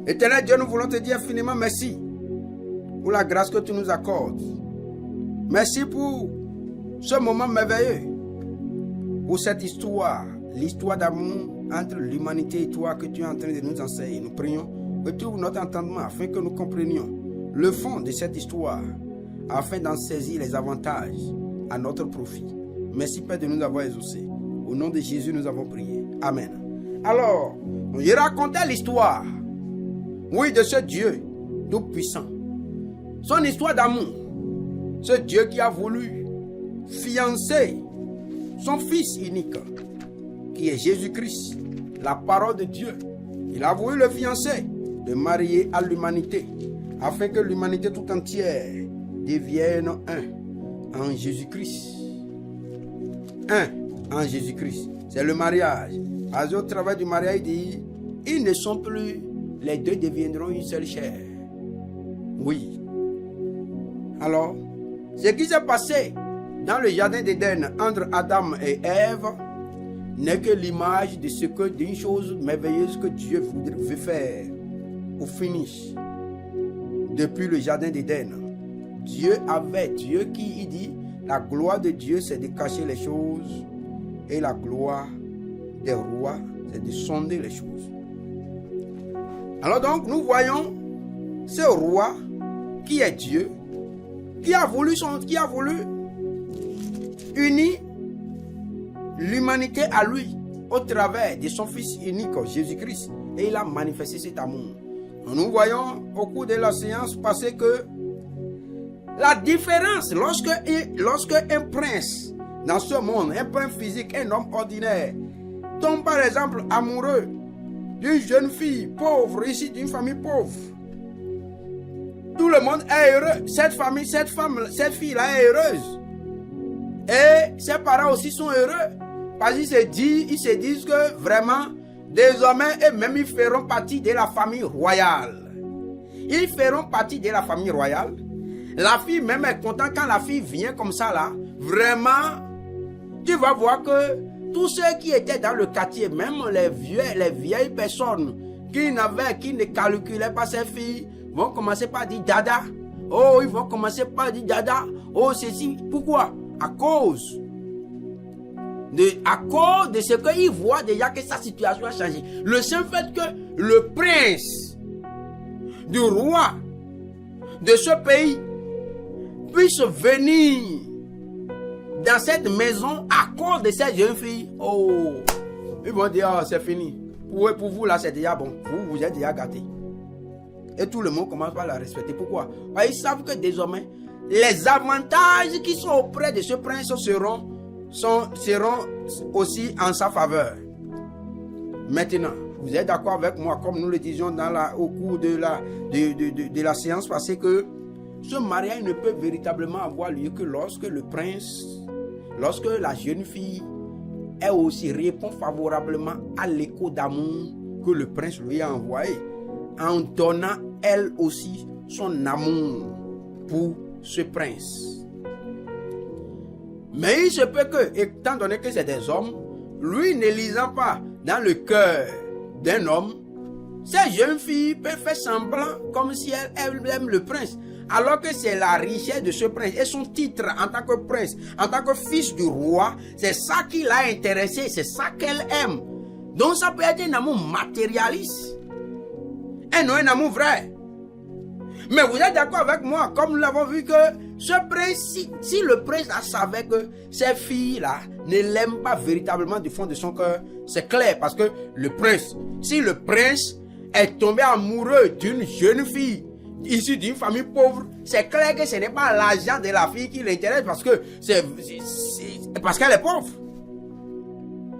Éternel Dieu, nous voulons te dire infiniment merci pour la grâce que tu nous accordes. Merci pour ce moment merveilleux, pour cette histoire, l'histoire d'amour entre l'humanité et toi que tu es en train de nous enseigner. Nous prions que tu ouvres notre entendement afin que nous comprenions le fond de cette histoire, afin d'en saisir les avantages à notre profit. Merci Père de nous avoir exaucés. Au nom de Jésus, nous avons prié. Amen. Alors, je racontais l'histoire, oui, de ce Dieu tout-puissant. Son histoire d'amour. Ce Dieu qui a voulu fiancer son Fils unique, qui est Jésus-Christ, la parole de Dieu. Il a voulu le fiancer, le marier à l'humanité, afin que l'humanité tout entière devienne un en Jésus-Christ. Un en Jésus-Christ. C'est le mariage. Au travers du mariage, il dit, ils ne sont plus, les deux deviendront une seule chair. Oui. Alors, ce qui s'est passé dans le jardin d'Éden entre Adam et Ève n'est que l'image de ce que d'une chose merveilleuse que Dieu veut faire au finish. Depuis le jardin d'Éden, Dieu qui il dit, la gloire de Dieu c'est de cacher les choses et la gloire des rois c'est de sonder les choses. Alors donc nous voyons ce roi qui est Dieu, qui a voulu unir l'humanité à lui au travers de son Fils unique, Jésus-Christ. Et il a manifesté cet amour. Nous voyons au cours de la séance passée que la différence lorsque un prince dans ce monde, un prince physique, un homme ordinaire, tombe par exemple amoureux d'une jeune fille pauvre, ici d'une famille pauvre, tout le monde est heureux. Cette fille-là est heureuse. Et ses parents aussi sont heureux. Parce qu'ils se disent que vraiment, désormais, eux-mêmes, ils feront partie de la famille royale. Ils feront partie de la famille royale. La fille même est contente quand la fille vient comme ça là. Vraiment, tu vas voir que tous ceux qui étaient dans le quartier, même les vieilles personnes qui ne calculaient pas ces filles, vont commencer par dire dada. Oh, ils vont commencer par dire dada. Oh, ceci. Pourquoi? À cause de ce qu'ils voient déjà que sa situation a changé. Le seul fait que le prince du roi de ce pays puisse venir dans cette maison à cause de cette jeune fille, oh, ils vont dire, oh, c'est fini. Pour vous là, c'est déjà bon. Vous êtes déjà gâtés. Et tout le monde commence par la respecter. Pourquoi? Parce qu'ils savent que désormais, les avantages qui sont auprès de ce prince seront aussi en sa faveur. Maintenant, vous êtes d'accord avec moi, comme nous le disions au cours de la séance passée, que ce mariage ne peut véritablement avoir lieu que lorsque la jeune fille répond favorablement à l'écho d'amour que le prince lui a envoyé, en donnant elle aussi son amour pour ce prince. Mais il se peut que, étant donné que c'est des hommes, lui ne lisant pas dans le cœur d'un homme, cette jeune fille peut faire semblant comme si elle aime le prince, alors que c'est la richesse de ce prince et son titre en tant que prince, en tant que fils du roi, c'est ça qui l'a intéressé, c'est ça qu'elle aime. Donc ça peut être un amour matérialiste et non un amour vrai. Mais vous êtes d'accord avec moi, comme nous l'avons vu, que ce prince, si le prince savait que ces filles-là ne l'aiment pas véritablement du fond de son cœur, c'est clair, parce que si le prince est tombé amoureux d'une jeune fille issue d'une famille pauvre, c'est clair que ce n'est pas l'argent de la fille qui l'intéresse, parce qu'elle est pauvre.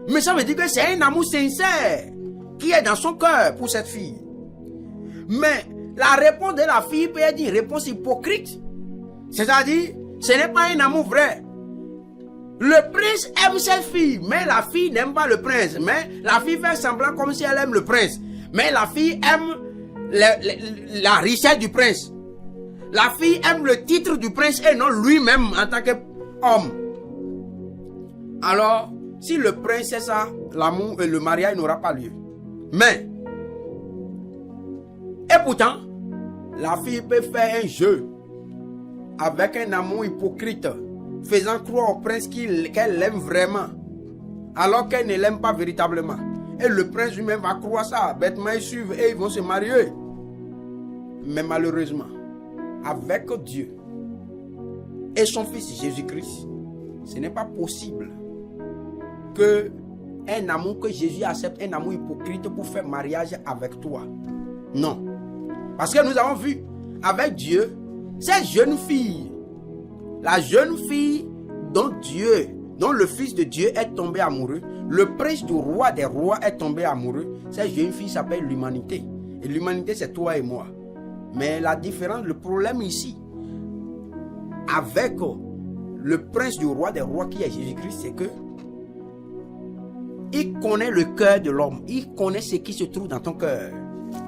Mais ça veut dire que c'est un amour sincère qui est dans son cœur pour cette fille. Mais la réponse de la fille peut être une réponse hypocrite. C'est-à-dire, ce n'est pas un amour vrai. Le prince aime cette fille, mais la fille n'aime pas le prince. Mais la fille fait semblant comme si elle aime le prince. Mais la fille aime la richesse du prince. La fille aime le titre du prince et non lui-même en tant qu'homme. Alors, si le prince sait ça, l'amour et le mariage n'aura pas lieu. Mais, pourtant, la fille peut faire un jeu avec un amour hypocrite, faisant croire au prince qu'elle l'aime vraiment, alors qu'elle ne l'aime pas véritablement. Et le prince lui-même va croire ça, bêtement ils suivent et ils vont se marier. Mais malheureusement, avec Dieu et son fils Jésus-Christ, ce n'est pas possible que un amour que Jésus accepte, un amour hypocrite pour faire mariage avec toi. Non. Parce que nous avons vu, avec Dieu, cette jeune fille, la jeune fille dont le fils de Dieu est tombé amoureux, le prince du roi des rois est tombé amoureux, cette jeune fille s'appelle l'humanité. Et l'humanité, c'est toi et moi. Mais la différence, le problème ici, avec le prince du roi des rois qui est Jésus-Christ, c'est que il connaît le cœur de l'homme. Il connaît ce qui se trouve dans ton cœur.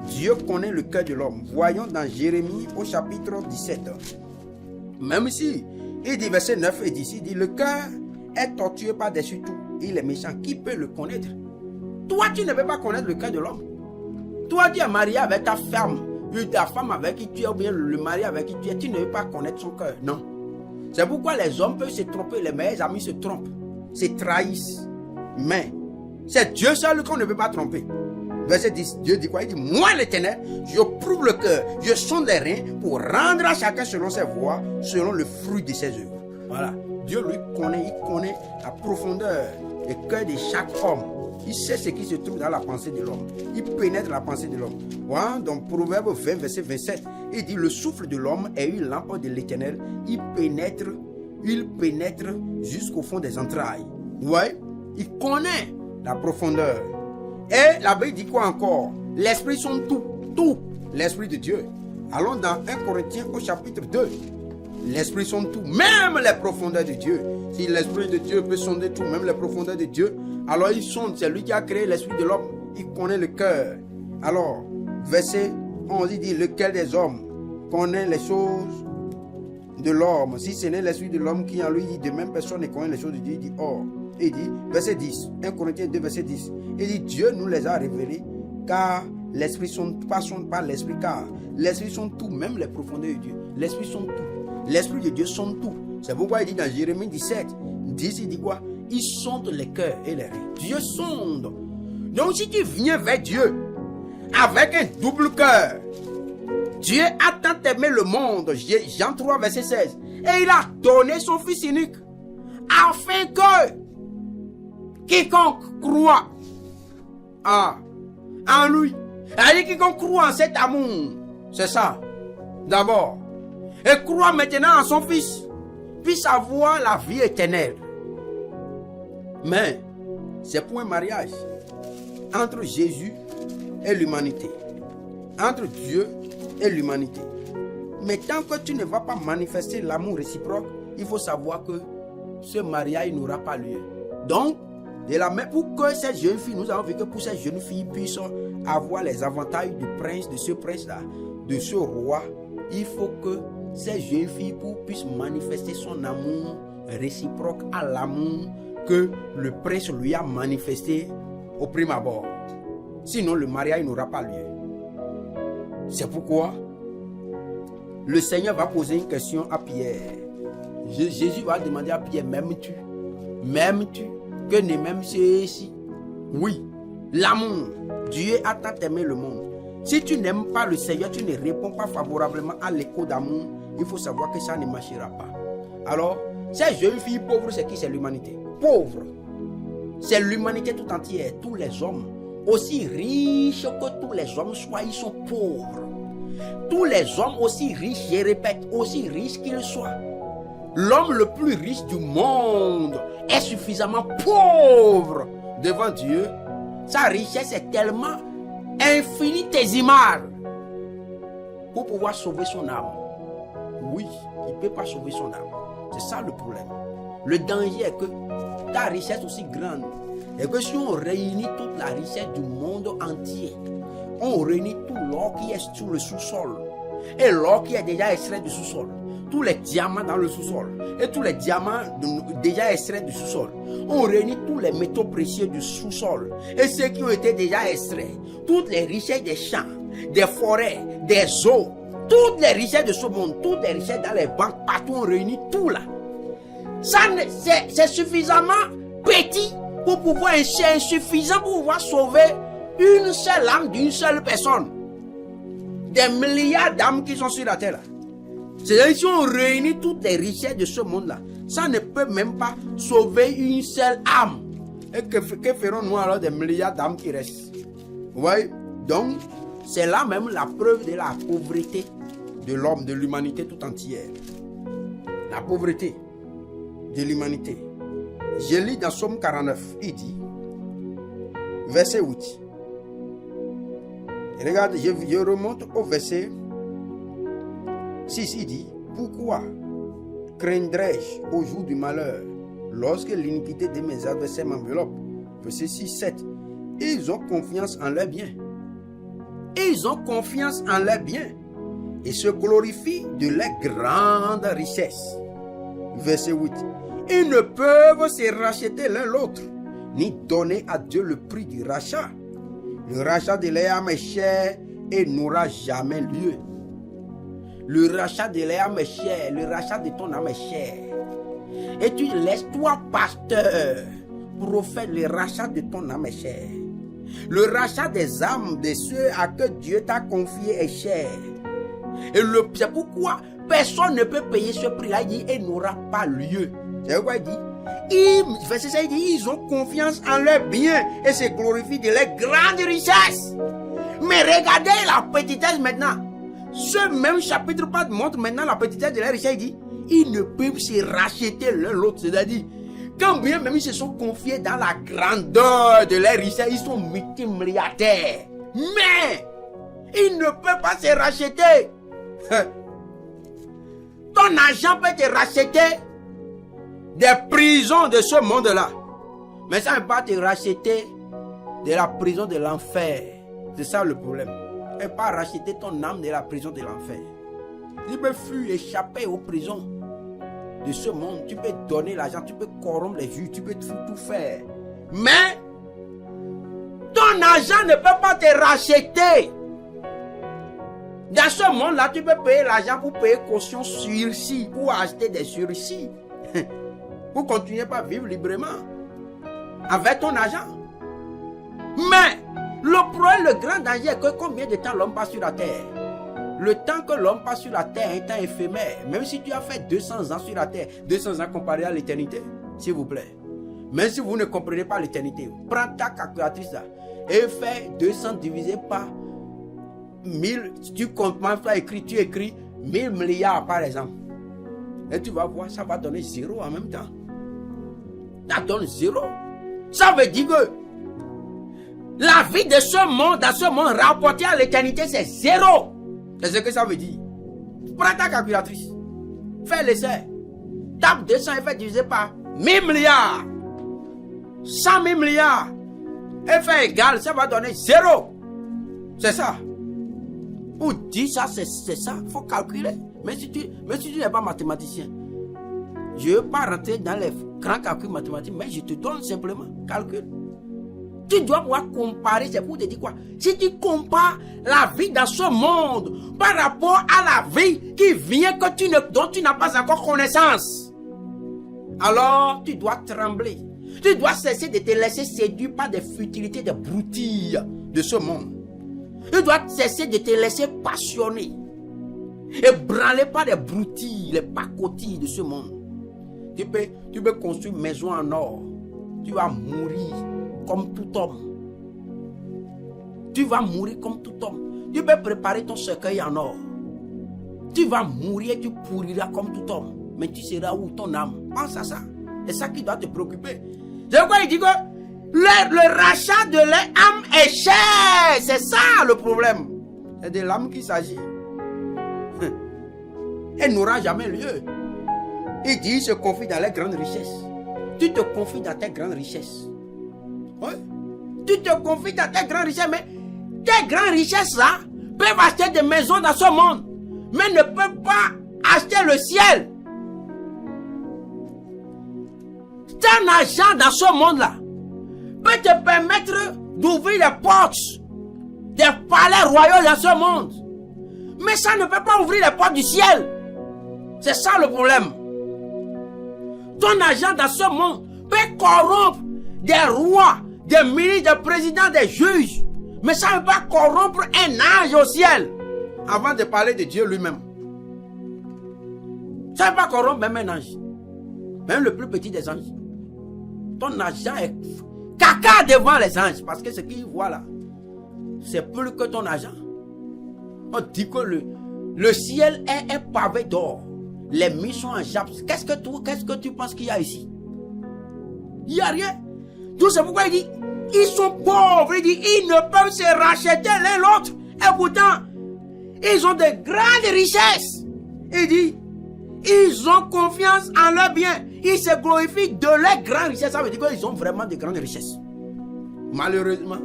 Dieu connaît le cœur de l'homme. Voyons dans Jérémie au chapitre 17. Même si, il dit verset 9 et 10, il dit, le cœur est tortueux par-dessus tout. Il est méchant. Qui peut le connaître? Toi, tu ne peux pas connaître le cœur de l'homme. Toi, tu es marié avec ta femme avec qui tu es, ou bien le mari avec qui tu es, tu ne veux pas connaître son cœur. Non. C'est pourquoi les hommes peuvent se tromper, les meilleurs amis se trompent, se trahissent. Mais c'est Dieu seul qu'on ne peut pas tromper. Verset 10, Dieu dit quoi? Il dit, moi l'Éternel, je prouve le cœur, je sonde les reins pour rendre à chacun selon ses voies, selon le fruit de ses œuvres. Voilà. Dieu lui connaît, il connaît la profondeur du cœur de chaque homme. Il sait ce qui se trouve dans la pensée de l'homme. Il pénètre la pensée de l'homme. Voilà, donc Proverbe 20, verset 27, il dit, le souffle de l'homme est une lampe de l'Éternel. Il pénètre jusqu'au fond des entrailles. Ouais, il connaît la profondeur. Et la Bible dit quoi encore? L'esprit sont tout, l'esprit de Dieu. Allons dans 1 Corinthiens au chapitre 2. L'esprit sont tout, même les profondeurs de Dieu. Si l'esprit de Dieu peut sonder tout, même les profondeurs de Dieu, alors il sonde, c'est lui qui a créé l'esprit de l'homme. Il connaît le cœur. Alors, verset 11, il dit, lequel des hommes connaît les choses de l'homme? Si ce n'est l'esprit de l'homme qui en lui dit, de même personne ne connaît les choses de Dieu, il dit, or. Il dit, verset 10, 1 Corinthiens 2, verset 10, il dit, Dieu nous les a révélés, car l'esprit sont pas l'esprit, car l'esprit sont tout, même les profondeurs de Dieu. L'esprit sont tout. L'esprit de Dieu sont tout. C'est pourquoi il dit dans Jérémie 17, 10, il dit quoi? Il sonde les cœurs et les reins. Dieu sonde. Donc si tu viens vers Dieu avec un double cœur, Dieu a tant aimé le monde, Jean 3, verset 16, et il a donné son Fils unique, afin que quiconque croit en lui, c'est-à-dire quiconque croit en cet amour, c'est ça, d'abord, et croit maintenant en son Fils, puisse avoir la vie éternelle. Mais c'est pour un mariage entre Jésus et l'humanité, entre Dieu et l'humanité. Mais tant que tu ne vas pas manifester l'amour réciproque, il faut savoir que ce mariage n'aura pas lieu. Donc, de la même, pour que cette jeune fille, nous avons vu que pour cette jeune fille puisse avoir les avantages du prince, de ce prince-là, de ce roi, il faut que cette jeune fille puisse manifester son amour réciproque à l'amour que le prince lui a manifesté au prime abord. Sinon, le mariage n'aura pas lieu. C'est pourquoi le Seigneur va poser une question à Pierre. Jésus va demander à Pierre, m'aimes-tu? M'aimes-tu? Que ne m'aimes ici? Oui, l'amour. Dieu a tant aimé le monde. Si tu n'aimes pas le Seigneur, tu ne réponds pas favorablement à l'écho d'amour, il faut savoir que ça ne marchera pas. Alors, cette jeune fille pauvre, c'est qui? C'est l'humanité. Pauvre. C'est l'humanité tout entière. Tous les hommes, aussi riches que tous les hommes soient, ils sont pauvres. Tous les hommes, aussi riches, je répète, aussi riches qu'ils soient, l'homme le plus riche du monde est suffisamment pauvre devant Dieu. Sa richesse est tellement infinitésimale pour pouvoir sauver son âme. Oui, il ne peut pas sauver son âme. C'est ça le problème. Le danger est que ta richesse est aussi grande. Et que si on réunit toute la richesse du monde entier, on réunit tout l'or qui est sur le sous-sol et l'or qui est déjà extrait du sous-sol, tous les diamants dans le sous-sol et tous les diamants déjà extraits du sous-sol, on réunit tous les métaux précieux du sous-sol et ceux qui ont été déjà extraits, toutes les richesses des champs des forêts, des eaux, toutes les richesses de ce monde, toutes les richesses dans les banques, partout on réunit tout là. Ça, c'est suffisamment petit pour pouvoir, c'est insuffisant pour pouvoir sauver une seule âme d'une seule personne. Des milliards d'âmes qui sont sur la terre là. C'est-à-dire si on réunit toutes les richesses de ce monde-là, ça ne peut même pas sauver une seule âme. Et que ferons-nous alors des milliards d'âmes qui restent? Vous voyez? Donc, c'est là même la preuve de la pauvreté de l'homme, de l'humanité tout entière. La pauvreté de l'humanité. Je lis dans Somme 49, il dit, verset 8. Et regarde, je remonte au verset 6, il dit, pourquoi craindrais-je au jour du malheur lorsque l'iniquité de mes adversaires m'enveloppe? Verset 6, 7. Ils ont confiance en leurs biens. Ils ont confiance en leurs biens et se glorifient de leurs grandes richesses. Verset 8. Ils ne peuvent se racheter l'un l'autre, ni donner à Dieu le prix du rachat. Le rachat de leur âme est cher et n'aura jamais lieu. Le rachat de leur âme est cher, le rachat de ton âme est cher. Et tu laisses, toi, pasteur, prophète, le rachat de ton âme est cher. Le rachat des âmes de ceux à que Dieu t'a confié est cher. Et c'est pourquoi personne ne peut payer ce prix-là. Il dit, et n'aura pas lieu. C'est quoi il dit? Verset 5, il dit, ils ont confiance en leurs biens et se glorifient de leurs grandes richesses. Mais regardez la petitesse maintenant. Ce même chapitre montre maintenant la petitesse de leurs richesses. Il dit, ils ne peuvent se racheter l'un l'autre. C'est-à-dire, quand bien même ils se sont confiés dans la grandeur de leurs richesses, ils sont multimilliardaires. Mais, ils ne peuvent pas se racheter. Ton argent peut te racheter des prisons de ce monde-là. Mais ça ne peut pas te racheter de la prison de l'enfer. C'est ça le problème. Et pas racheter ton âme de la prison de l'enfer. Tu peux fuir, échapper aux prisons de ce monde. Tu peux donner l'argent, tu peux corrompre les juges, tu peux tout faire. Mais ton argent ne peut pas te racheter. Dans ce monde-là, tu peux payer l'argent pour payer caution sursis, pour acheter des sursis. Pour continuer à vivre librement avec ton argent. Mais le problème, le grand danger est que combien de temps l'homme passe sur la terre? Le temps que l'homme passe sur la terre est un temps éphémère. Même si tu as fait 200 ans sur la terre, 200 ans comparé à l'éternité, s'il vous plaît. Même si vous ne comprenez pas l'éternité, prends ta calculatrice là et fais 200 divisé par 1000. Tu comprends, tu écris 1000 milliards par exemple. Et tu vas voir, ça va donner 0 en même temps. Ça donne 0. Ça veut dire que la vie de ce monde, dans ce monde rapporté à l'éternité, c'est 0. C'est ce que ça veut dire. Prends ta calculatrice. Fais l'essai. Tape 200 et fais diviser par 1000 milliards. 100 000 milliards. Et fais égal, ça va donner 0. C'est ça. Pour dire ça, c'est ça. Il faut calculer. Mais si tu n'es pas mathématicien, je ne veux pas rentrer dans les grands calculs mathématiques, mais je te donne simplement calcul. Tu dois pouvoir comparer, c'est pour te dire quoi? Si tu compares la vie dans ce monde par rapport à la vie qui vient dont tu n'as pas encore connaissance, alors tu dois trembler. Tu dois cesser de te laisser séduire par des futilités, des broutilles de ce monde. Tu dois cesser de te laisser passionner et branler par des broutilles, les pacotilles de ce monde. Tu peux construire une maison en or. Tu vas mourir comme tout homme. Tu vas mourir comme tout homme. Tu peux préparer ton cercueil en or. Tu vas mourir et tu pourriras comme tout homme. Mais tu seras où ton âme? Pense à ça. C'est ça qui doit te préoccuper. C'est pourquoi il dit que le rachat de l'âme est cher. C'est ça le problème. C'est de l'âme qu'il s'agit. Elle n'aura jamais lieu. Il dit, il se confie dans les grandes richesses. Tu te confies dans tes grandes richesses. Oui. Tu te confies dans tes grandes richesses, mais tes grandes richesses là peuvent acheter des maisons dans ce monde, mais ne peuvent pas acheter le ciel. Ton argent dans ce monde là peut te permettre d'ouvrir les portes des palais royaux dans ce monde. Mais ça ne peut pas ouvrir les portes du ciel. C'est ça le problème. Ton argent dans ce monde peut corrompre des rois, des ministres, des présidents, des juges. Mais ça ne peut pas corrompre un ange au ciel. Avant de parler de Dieu lui-même. Ça ne peut pas corrompre même un ange. Même le plus petit des anges. Ton argent est caca devant les anges. Parce que ce qu'ils voient là, c'est plus que ton argent. On dit que le ciel est pavé d'or. Les murs sont en jappe. Qu'est-ce que tu penses qu'il y a ici? Il n'y a rien. Tout c'est pourquoi il dit, ils sont pauvres. Il dit, ils ne peuvent se racheter l'un l'autre. Et pourtant, ils ont de grandes richesses. Il dit, ils ont confiance en leurs biens. Ils se glorifient de leurs grandes richesses. Ça veut dire qu'ils ont vraiment de grandes richesses. Malheureusement,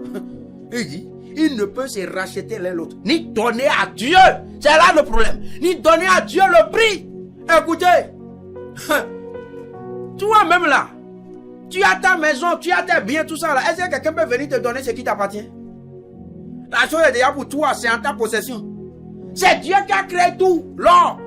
il dit, ils ne peuvent se racheter l'un l'autre. Ni donner à Dieu. C'est là le problème. Ni donner à Dieu le prix. Écoutez. Toi-même là. Tu as ta maison, tu as tes biens, tout ça là. Est-ce que quelqu'un peut venir te donner ce qui t'appartient? La chose est déjà pour toi, c'est en ta possession. C'est Dieu qui a créé tout. L'or,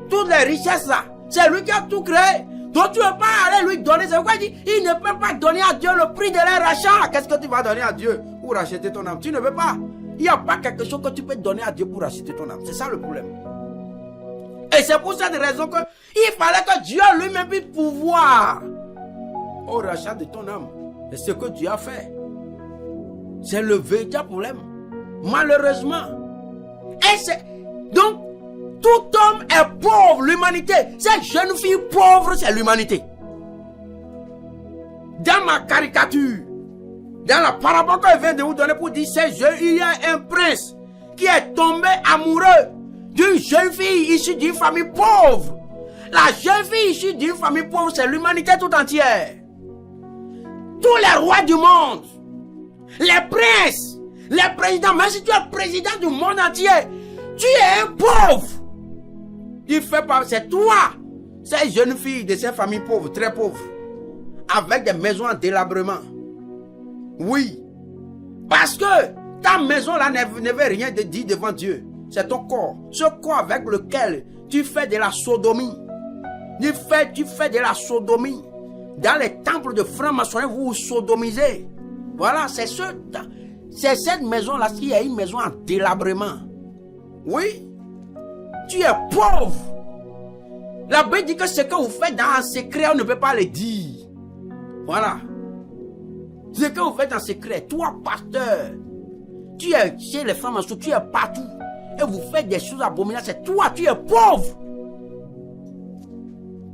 toutes les richesses là. C'est lui qui a tout créé. Donc tu ne peux pas aller lui donner. C'est pourquoi il dit, il ne peut pas donner à Dieu le prix de leur rachat. Qu'est-ce que tu vas donner à Dieu pour racheter ton âme? Tu ne peux pas. Il n'y a pas quelque chose que tu peux donner à Dieu pour racheter ton âme. C'est ça le problème. Et c'est pour cette raison qu'il fallait que Dieu lui-même puisse pouvoir au rachat de ton âme. C'est ce que Dieu a fait. C'est le véritable problème. Malheureusement. Et c'est... Donc, tout homme est pauvre, l'humanité. Cette jeune fille pauvre, c'est l'humanité. Dans ma caricature, dans la parabole que je viens de vous donner pour dire, c'est jeune, il y a un prince qui est tombé amoureux d'une jeune fille issue d'une famille pauvre. La jeune fille issue d'une famille pauvre, c'est l'humanité tout entière. Tous les rois du monde, les princes, les présidents, même si tu es président du monde entier, tu es un pauvre. Il fait pas, c'est toi, ces jeunes filles de ces familles pauvres, très pauvres, avec des maisons en délabrement. Oui, parce que ta maison là ne veut rien de dire devant Dieu. C'est ton corps, ce corps avec lequel tu fais de la sodomie. Tu fais de la sodomie. Dans les temples de francs-maçonnerie, vous vous sodomisez. Voilà, c'est cette maison-là qui est une maison en délabrement. Oui, tu es pauvre. La Bible dit que ce que vous faites dans un secret, on ne peut pas le dire. Voilà. Ce que vous faites en secret, toi, pasteur, tu es chez les francs-maçons, tu es partout. Et vous faites des choses abominables, c'est toi, tu es pauvre.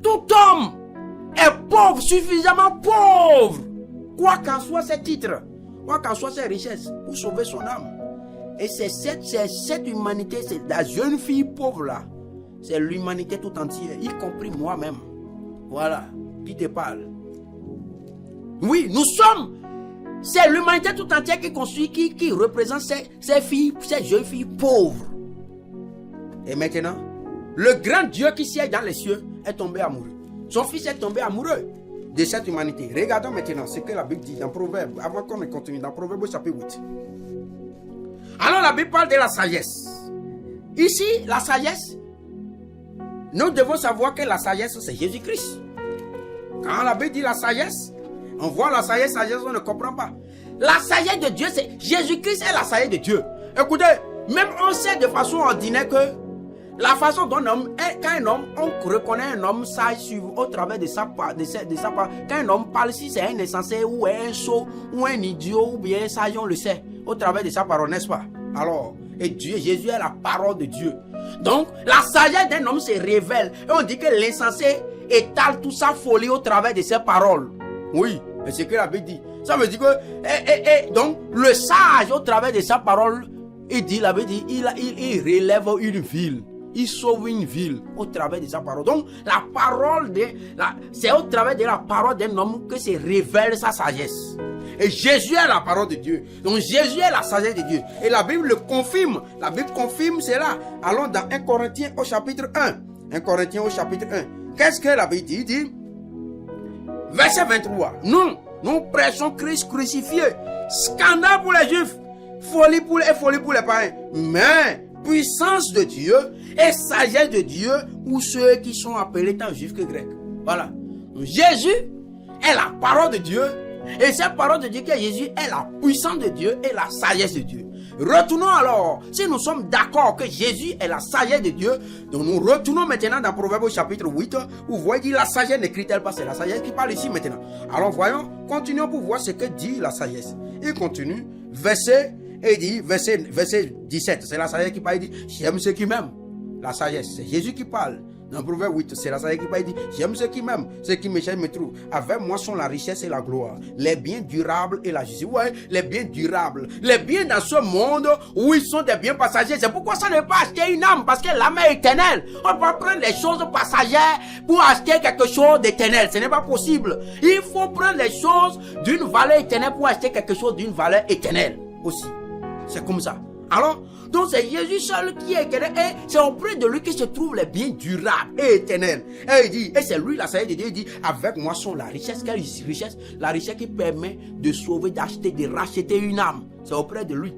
Tout homme est pauvre, suffisamment pauvre. Quoi qu'en soit ses titres, quoi qu'en soit ses richesses, pour sauver son âme. Et c'est cette humanité, c'est la jeune fille pauvre là. C'est l'humanité tout entière, y compris moi-même. Voilà, qui te parle. Oui, nous sommes. C'est l'humanité tout entière qui construit, qui représente ces filles, ces jeunes filles pauvres. Et maintenant, le grand Dieu qui siège dans les cieux est tombé amoureux. Son fils est tombé amoureux de cette humanité. Regardons maintenant ce que la Bible dit dans Proverbe, avant qu'on ne continue, dans Proverbe chapitre 8. Alors la Bible parle de la sagesse. Ici, la sagesse, nous devons savoir que la sagesse, c'est Jésus-Christ. Quand la Bible dit la sagesse, on voit la sagesse, on ne comprend pas. La sagesse de Dieu, c'est Jésus-Christ est la sagesse de Dieu. Écoutez, même on sait de façon ordinaire que la façon dont quand un homme, on reconnaît un homme sage au travers de sa part. Quand un homme parle, si c'est un insensé ou un sot ou un idiot ou bien un sage, on le sait au travers de sa parole, n'est-ce pas? Alors, et Dieu, Jésus est la parole de Dieu. Donc, la sagesse d'un homme se révèle. Et on dit que l'insensé étale toute sa folie au travers de ses paroles. Oui, c'est ce que la Bible dit. Ça veut dire que, donc, le sage au travers de sa parole, il dit, la Bible dit, il relève une ville. Il sauve une ville au travers de sa parole. Donc, la parole c'est au travers de la parole d'un homme que se révèle sa sagesse. Et Jésus est la parole de Dieu. Donc, Jésus est la sagesse de Dieu. Et la Bible le confirme. La Bible confirme cela. Allons dans 1 Corinthiens au chapitre 1. 1 Corinthiens au chapitre 1. Qu'est-ce que la Bible dit? Il dit, verset 23. Nous prêchons Christ crucifié. Scandale pour les Juifs. folie pour les païens. Mais puissance de Dieu et sagesse de Dieu pour ceux qui sont appelés tant juifs que grecs. Voilà. Jésus est la parole de Dieu. Et cette parole de Dieu qui est Jésus est la puissance de Dieu et la sagesse de Dieu. Retournons alors, si nous sommes d'accord que Jésus est la sagesse de Dieu, donc nous retournons maintenant dans Proverbe chapitre 8, où vous voyez la sagesse n'écrit-elle pas, c'est la sagesse qui parle ici maintenant. Alors voyons, continuons pour voir ce que dit la sagesse. Il continue, verset 17, c'est la sagesse qui parle, il dit, j'aime ceux qui m'aiment. La sagesse, c'est Jésus qui parle. Dans Proverbe 8, c'est la sagesse qui parle, il dit, j'aime ceux qui m'aiment, ceux qui me cherchent me trouvent. Avec moi sont la richesse et la gloire, les biens durables et la justice. Ouais, les biens durables, les biens dans ce monde où ils sont des biens passagers. C'est pourquoi ça n'est pas acheter une âme, parce que l'âme est éternelle. On peut pas prendre les choses passagères pour acheter quelque chose d'éternel. Ce n'est pas possible. Il faut prendre les choses d'une valeur éternelle pour acheter quelque chose d'une valeur éternelle aussi. C'est comme ça. Alors, donc c'est Jésus seul qui est éternel et c'est auprès de lui que se trouvent les biens durables et éternels. Et il dit, et c'est lui la sagesse de Dieu, il dit, avec moi sont la richesse. Quelle richesse? La richesse qui permet de sauver, d'acheter, de racheter une âme. C'est auprès de lui.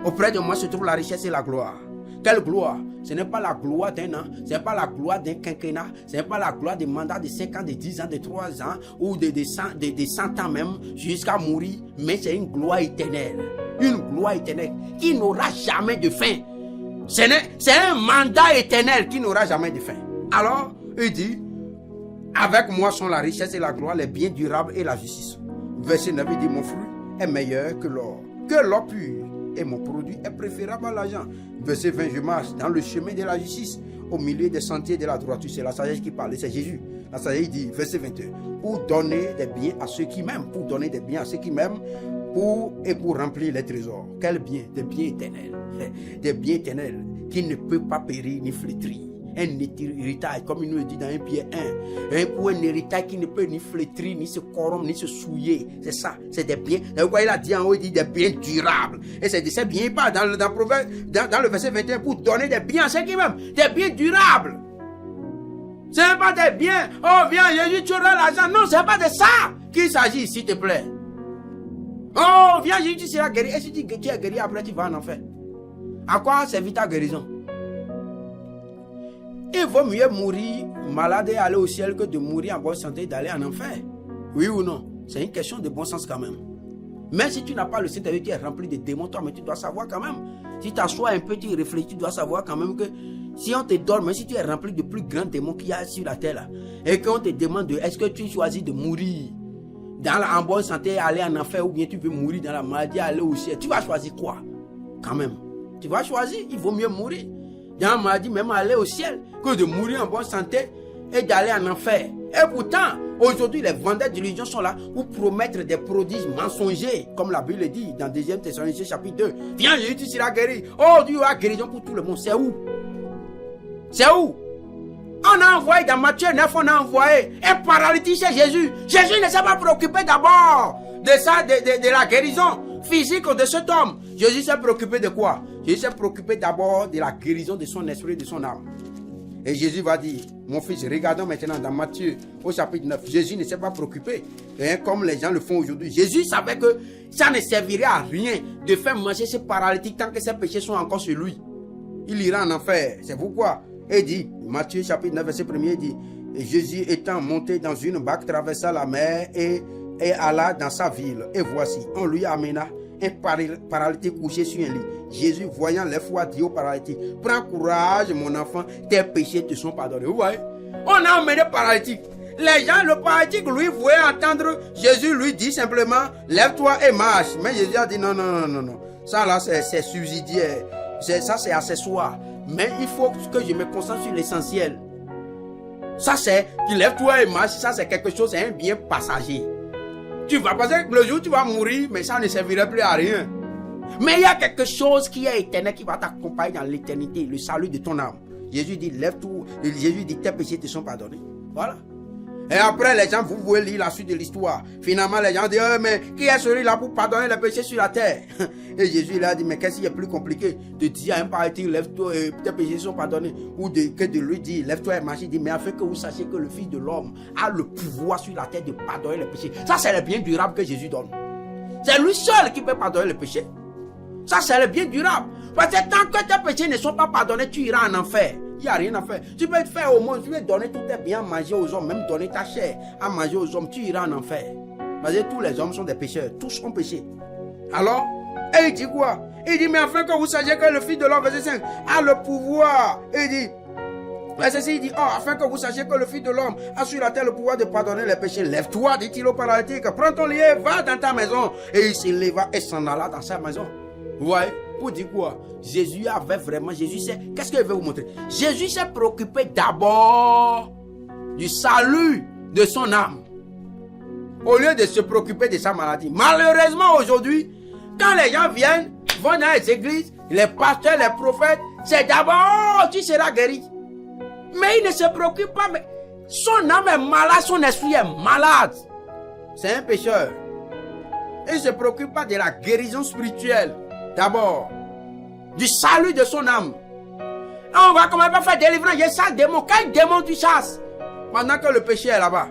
Auprès de moi se trouve la richesse et la gloire. Quelle gloire? Ce n'est pas la gloire d'un an, ce n'est pas la gloire d'un quinquennat, ce n'est pas la gloire des mandats de 5 ans, de 10 ans, de 3 ans ou de 100 ans même jusqu'à mourir, mais c'est une gloire éternelle. Une gloire éternelle qui n'aura jamais de fin. C'est un mandat éternel qui n'aura jamais de fin. Alors, il dit, avec moi sont la richesse et la gloire, les biens durables et la justice. Verset 9, il dit, mon fruit est meilleur que l'or pur. Et mon produit est préférable à l'argent. Verset 20, je marche dans le chemin de la justice, au milieu des sentiers de la droiture. C'est la sagesse qui parle, c'est Jésus. La sagesse dit, verset 21, pour donner des biens à ceux qui m'aiment, pour donner des biens à ceux qui m'aiment, pour remplir les trésors. Quel bien? Des biens éternels. Des biens éternels qui ne peuvent pas périr ni flétrir. Un héritage, comme il nous le dit dans 1 Pierre 1. Pour un héritage qui ne peut ni flétrir, ni se corrompre, ni se souiller. C'est ça, c'est des biens. Il a dit en haut, il dit des biens durables. Et c'est de ces biens, pas dans le verset 21, pour donner des biens à ceux qui m'aiment. Des biens durables. Ce n'est pas des biens. Oh, viens, Jésus, tu auras l'argent. Non, ce n'est pas de ça qu'il s'agit, s'il te plaît. Oh, viens, Jésus, tu seras guéri. Et si tu es guéri, après tu vas en enfer. À quoi servit ta guérison? Il vaut mieux mourir malade et aller au ciel que de mourir en bonne santé et d'aller en enfer. Oui ou non? C'est une question de bon sens quand même. Même si tu n'as pas le Saint-Esprit, tu es rempli de démons, toi, mais tu dois savoir quand même. Si tu t'assois un peu, tu réfléchis, tu dois savoir quand même que si on te donne, même si tu es rempli de plus grands démons qu'il y a sur la terre là, et qu'on te demande est-ce que tu choisis de mourir en bonne santé et aller en enfer, ou bien tu veux mourir dans la maladie et aller au ciel, tu vas choisir quoi? Quand même. Tu vas choisir, il vaut mieux mourir dans la maladie, même aller au ciel, que de mourir en bonne santé et d'aller en enfer. Et pourtant, aujourd'hui, les vendeurs d'illusions sont là pour promettre des prodiges mensongers, comme la Bible dit dans 2 Thessaloniciens chapitre 2. Viens, Jésus, tu seras guéri. Oh, Dieu a guérison pour tout le monde. C'est où? C'est où? On a envoyé dans Matthieu 9, on a envoyé un paralytique chez Jésus. Jésus ne s'est pas préoccupé d'abord de la guérison physique de cet homme. Jésus s'est préoccupé de quoi? Jésus s'est préoccupé d'abord de la guérison de son esprit et de son âme. Et Jésus va dire, mon fils, regardons maintenant dans Matthieu au chapitre 9. Jésus ne s'est pas préoccupé, comme les gens le font aujourd'hui. Jésus savait que ça ne servirait à rien de faire manger ce paralytique tant que ses péchés sont encore sur lui. Il ira en enfer. C'est pourquoi il dit, Matthieu chapitre 9, verset 1, il dit, et Jésus étant monté dans une barque, traversa la mer et alla dans sa ville. Et voici, on lui amena un paralytique couché sur un lit. Jésus, voyant les foi, dit au paralytique, prends courage, mon enfant, tes péchés te sont pardonnés. Vous voyez? On a emmené le paralytique. Les gens, le paralytique, lui, voulait entendre. Jésus lui dit simplement, lève-toi et marche. Mais Jésus a dit, non. Ça là, c'est subsidiaire. Ça, c'est accessoire. Mais il faut que je me concentre sur l'essentiel. Ça, c'est, tu lèves-toi et marche. Ça, c'est quelque chose, c'est un bien passager. Tu vas passer le jour où tu vas mourir, mais ça ne servirait plus à rien. Mais il y a quelque chose qui est éternel, qui va t'accompagner dans l'éternité, le salut de ton âme. Jésus dit, lève-toi. Jésus dit, tes péchés te sont pardonnés. Voilà. Et après, les gens, vous pouvez lire la suite de l'histoire. Finalement, les gens disent, mais qui est celui-là pour pardonner les péchés sur la terre? Et Jésus, il a dit, mais qu'est-ce qui est plus compliqué de dire à un paralytique, lève-toi et tes péchés sont pardonnés, ou que de lui dire, lève-toi et marche. Il dit, mais afin que vous sachiez que le Fils de l'homme a le pouvoir sur la terre de pardonner les péchés. Ça, c'est le bien durable que Jésus donne. C'est lui seul qui peut pardonner les péchés. Ça, c'est le bien durable. Parce que tant que tes péchés ne sont pas pardonnés, tu iras en enfer. Il n'y a rien à faire. Tu peux te faire au monde, tu peux donner tous tes biens à manger aux hommes, même donner ta chair à manger aux hommes, tu iras en enfer. Parce que tous les hommes sont des pécheurs, tous ont péché. Alors, et il dit quoi? Il dit, mais afin que vous sachiez que le Fils de l'homme, verset 5, a le pouvoir. Et il dit, verset 6, il dit, afin que vous sachiez que le Fils de l'homme a sur la terre le pouvoir de pardonner les péchés. Lève-toi, dit-il au paralytique, prends ton lieu, va dans ta maison. Et il se leva et s'en alla dans sa maison. Vous voyez? Pour dire quoi? Jésus avait vraiment, qu'est-ce qu'il veut vous montrer? Jésus s'est préoccupé d'abord du salut de son âme, au lieu de se préoccuper de sa maladie. Malheureusement aujourd'hui, quand les gens vont dans les églises, les pasteurs, les prophètes, c'est d'abord tu seras guéri. Mais il ne se préoccupe pas, mais son âme est malade, son esprit est malade. C'est un pécheur. Il ne se préoccupe pas de la guérison spirituelle. D'abord, du salut de son âme. Et on va quand même pas faire délivrance. Il y a ça, démon. Quel démon tu chasses? Pendant que le péché est là-bas.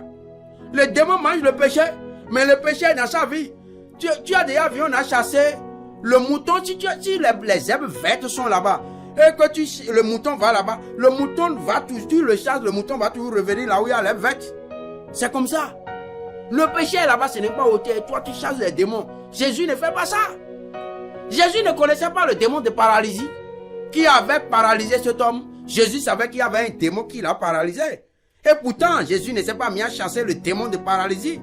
Le démon mange le péché, mais le péché est dans sa vie. Tu as déjà vu, on a chassé le mouton. Si les herbes vertes sont là-bas, et que le mouton va là-bas, le mouton va toujours, tu le chasses, le mouton va toujours revenir là où il y a l'herbe verte. C'est comme ça. Le péché est là-bas, ce n'est pas ôté. Et toi, tu chasses les démons. Jésus ne fait pas ça. Jésus ne connaissait pas le démon de paralysie qui avait paralysé cet homme. Jésus savait qu'il y avait un démon qui l'a paralysé. Et pourtant, Jésus ne s'est pas mis à chasser le démon de paralysie.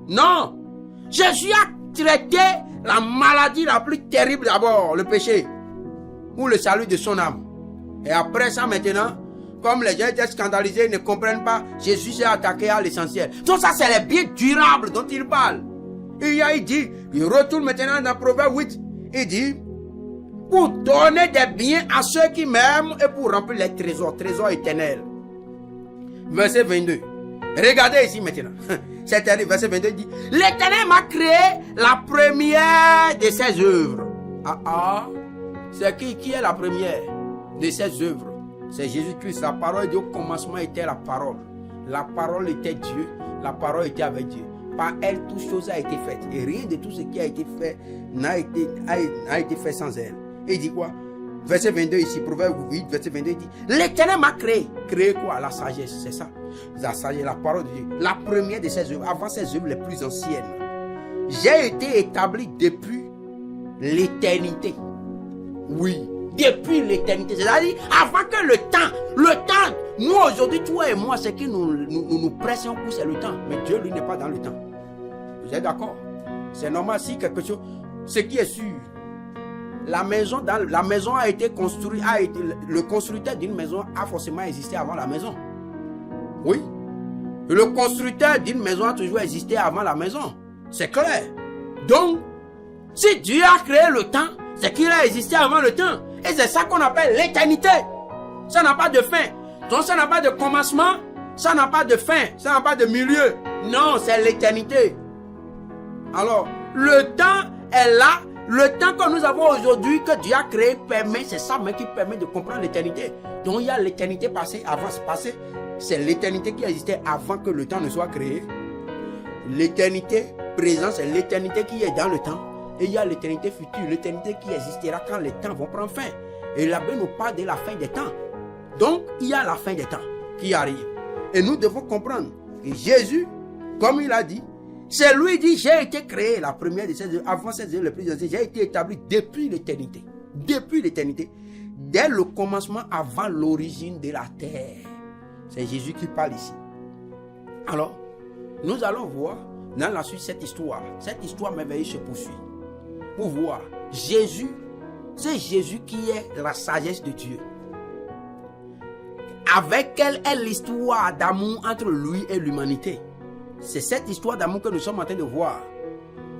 Non. Jésus a traité la maladie la plus terrible d'abord, le péché, ou le salut de son âme. Et après ça maintenant, comme les gens étaient scandalisés, ils ne comprennent pas, Jésus s'est attaqué à l'essentiel. Donc ça, c'est les biens durables dont il parle. Il dit, il retourne maintenant dans Proverbe 8. Il dit, pour donner des biens à ceux qui m'aiment et pour remplir les trésors éternels. Verset 22. Regardez ici maintenant. C'est terrible. Verset 22 dit, l'Éternel m'a créé la première de ses œuvres. C'est qui est la première de ses œuvres? C'est Jésus-Christ. La parole dit au commencement était la parole. La parole était Dieu. La parole était avec Dieu. Par elle, toute chose a été faite. Et rien de tout ce qui a été fait n'a été fait sans elle. Et il dit quoi? Verset 22 ici, Proverbe 8, verset 22, il dit, l'Éternel m'a créé. Créé quoi? La sagesse, c'est ça. La sagesse, la parole de Dieu. La première de ses œuvres, avant ses œuvres les plus anciennes. J'ai été établi depuis l'éternité. Oui, depuis l'éternité. C'est-à-dire, avant que le temps, nous aujourd'hui, toi et moi, ce qui nous pressions pour, c'est le temps. Mais Dieu, lui, n'est pas dans le temps. Vous êtes d'accord? C'est normal si quelque chose, ce qui est sûr, la maison a été construite, le constructeur d'une maison a forcément existé avant la maison. Oui. Le constructeur d'une maison a toujours existé avant la maison. C'est clair. Donc, si Dieu a créé le temps, c'est qu'il a existé avant le temps. Et c'est ça qu'on appelle l'éternité. Ça n'a pas de fin. Donc ça n'a pas de commencement, ça n'a pas de fin, ça n'a pas de milieu. Non, c'est l'éternité. Alors, le temps est là. Le temps que nous avons aujourd'hui, que Dieu a créé, permet, c'est ça même qui permet de comprendre l'éternité. Donc il y a l'éternité passée, avant ce passé. C'est l'éternité qui existait avant que le temps ne soit créé. L'éternité présente, c'est l'éternité qui est dans le temps. Et il y a l'éternité future, l'éternité qui existera quand les temps vont prendre fin. Et la Bible nous parle de la fin des temps. Donc, il y a la fin des temps qui arrive. Et nous devons comprendre que Jésus, comme il a dit, c'est lui qui dit, j'ai été créé, la première de ces œuvres, avant ces œuvres les plus anciennes, j'ai été établi depuis l'éternité. Depuis l'éternité. Dès le commencement, avant l'origine de la terre. C'est Jésus qui parle ici. Alors, nous allons voir dans la suite cette histoire. Cette histoire merveilleuse se poursuit. Pour voir, Jésus, c'est Jésus qui est la sagesse de Dieu. Avec elle est l'histoire d'amour entre lui et l'humanité. C'est cette histoire d'amour que nous sommes en train de voir.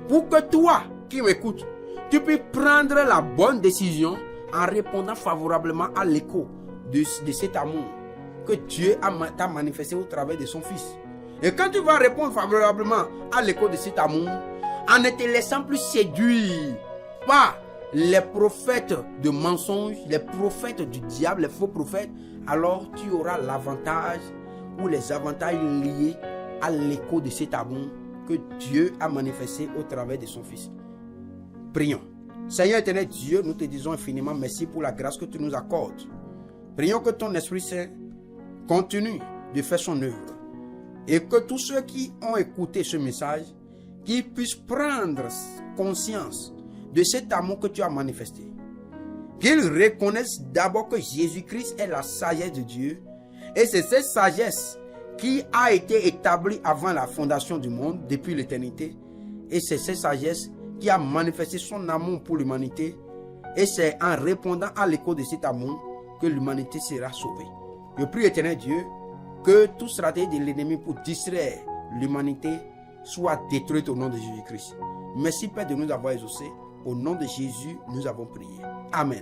Pour que toi, qui m'écoutes, tu puisses prendre la bonne décision en répondant favorablement à l'écho de cet amour que Dieu t'a manifesté au travers de son Fils. Et quand tu vas répondre favorablement à l'écho de cet amour, en ne te laissant plus séduire par les prophètes de mensonges, les prophètes du diable, les faux prophètes, alors tu auras l'avantage ou les avantages liés à l'écho de cet amour que Dieu a manifesté au travers de son Fils. Prions. Seigneur éternel Dieu, nous te disons infiniment merci pour la grâce que tu nous accordes. Prions que ton Esprit Saint continue de faire son œuvre et que tous ceux qui ont écouté ce message, qu'ils puissent prendre conscience de cet amour que tu as manifesté. Qu'ils reconnaissent d'abord que Jésus-Christ est la sagesse de Dieu et c'est cette sagesse qui a été établie avant la fondation du monde, depuis l'éternité. Et c'est cette sagesse qui a manifesté son amour pour l'humanité. Et c'est en répondant à l'écho de cet amour que l'humanité sera sauvée. Je prie, éternel Dieu, que toute stratégie de l'ennemi pour distraire l'humanité soit détruite au nom de Jésus-Christ. Merci Père de nous avoir exaucés. Au nom de Jésus, nous avons prié. Amen.